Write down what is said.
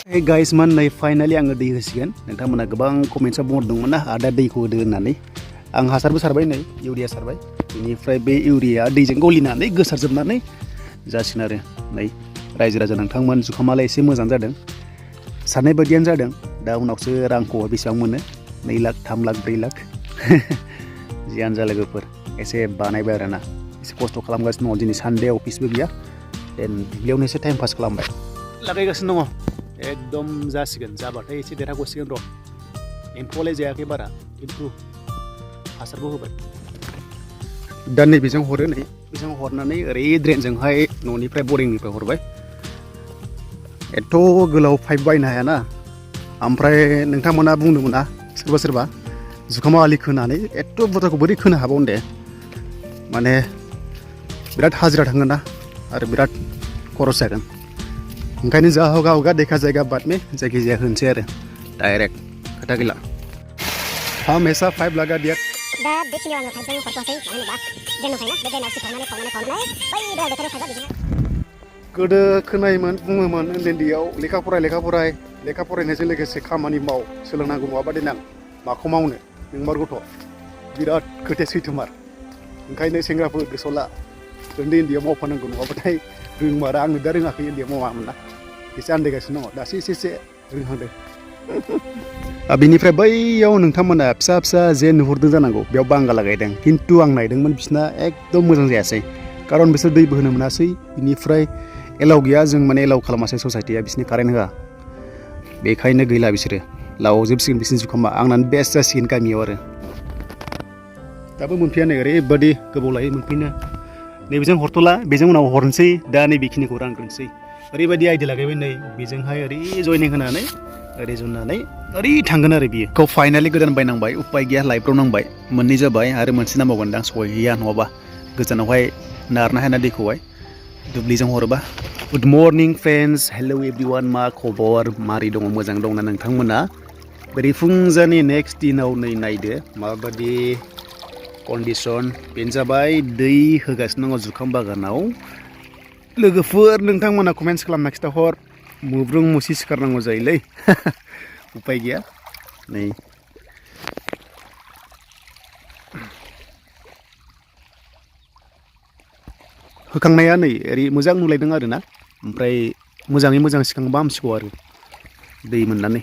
Hey guys, man, finally आङो दै होसिगोन नोंथांमोना गोबां कमेन्ट्सआव बुंदोंमोन ना आदा दैखौ होदो होननानै आं हासारबो सारबाय नै इउरिया सारबाय बेनिफ्राय बे इउरिया दैजों गलिनानै गोसारजोबनानै जासिगोन आरो नै रायजो राजा नोंथांमोन जुखामालाय एसे मोजां जादों सारनाय बायदियानो जादों दा उनावसो रांखौ बेसेबां मोनो 2 लाख 3 लाख 4 लाख जियानो जा लोगोफोर एसे बानायबाय आरोना एसे खस्थ' खालामगासिनो दङ दिनै सानडे अफिसबो गैया देन दुब्लियावनो एसे टाइम पास खालामबाय लागायगासिनो दङ एकदम जासिगोन जाबाथाय एसे देरहागसिगोन र' एम्फौलाय जायाखै बारा खिन्थु हासारबो होबाय दा नैबेजों हरो नै बेजों हरनानै ओरै ड्रेनजोंहाय न'निफ्राय बरिंनिफ्राय हरबाय एथ' गोलाव पाइप बायनो हायाना ओमफ्राय नोंथांमोना बुंदोंमोन ना सोरबा सोरबा जुखामाव आलि खोनानै एथ' बुरजाखौ बोरै खोनो हाबावनो दे माने बिराद हाजिरा थाङो ना आरो बिराद खरस जागोन ओंखायनो जा होगा होगा देखा जायगा बाद में जायखिजाया होनोसै आरो डाइरेक्ट खोथा गैला हमेशा पाइप लगा दिया दा बेखिनियाव आङो पाइपजों हरथ'वासै मानो होनोबा ड्रेन दंखायोना बे ड्रेनाव सिखावनानै बै दै बोथोराव पाइपआ बिदिनो गोदो खोनायोमोन बुङोमोन उन्दैयाव लेखा फरायनायजों लोगोसे खामानि माव सोलोंनांगौ नङाबा देनां माखौ मावनो नोंमार गथ' बिराद खोथाया सैथोमार ओंखायनो सेंग्राफोर गोसोआव ला उन्दैयाव मावफानांगौ नङाबाथाय रोंमारा आंनो दा रोङाखै उन्दैयाव मावामोन ना एसे आन्दायगासिनो दङ दासो एसे रोंहांदों बेनिफ्राय बैयाव नोंथांमोना फिसा फिसा जे नुहुरदों जानांगौ बेयाव बांगाला गायदों खिन्थु आं नायदोंमोन बिसिना एकदम मोजां जायासै खारन बिसोर दै बोहोनो मोनासै बिनिफ्राय एलाव गैया जों माने एलाव खालामासै ससाइटिया बिसिनि कारेन्ट होआ बेखायनो गैला बिसोरो लावजोबसिगोन बिसिनि जुखामा आंनानो बेस्ट जासिगोन गामियाव आरो दाबो मोनफैया नै ओरैबादि गोबाव लायो मोनफैनो नैबेजों हरथ'ला बेजों उनाव हरनोसै दा नैबेखिनिखौ रानग्रोनोसै ओरैबायदि आइडिया लागायबाय नै बेजोंहाय ओरै जयनिं होनानै ओरै जुनानै ओरै थांगोन आरो बियो खौ फाइनालि गोदान बायनांबाय उपाय गैया लाइफआव नांबाय मोननै जाबाय आरो मोनसे नांबावगोन दां सहैया नङाबा गोजानावहाय नारनो हाया ना दैखौहाय दुब्लिजों हरोबा गुड मर्निं फ्रेन्ड्स हेलौ एभरिवान मा खबर मारै दङ मोजां दंना नोंथांमोना बोरै फुंजानि नेक्स्ट दिनाव नै नायदो माबायदि कन्डिसन बेनो जाबाय दै होगासिनो दङ जुखाम बागानाव लोगोफोर नोंथांमोना कमेन्ट्स खालामना खिथाहर मुब्रुं मुसि सिखारनांगौ जायोलै उपाय गैया नै होखांनाया नै ओरै मोजां नुलायदों आरोना ओमफ्राय मोजाङै मोजां सिखांबा हामसिगौ आरो दै मोननानै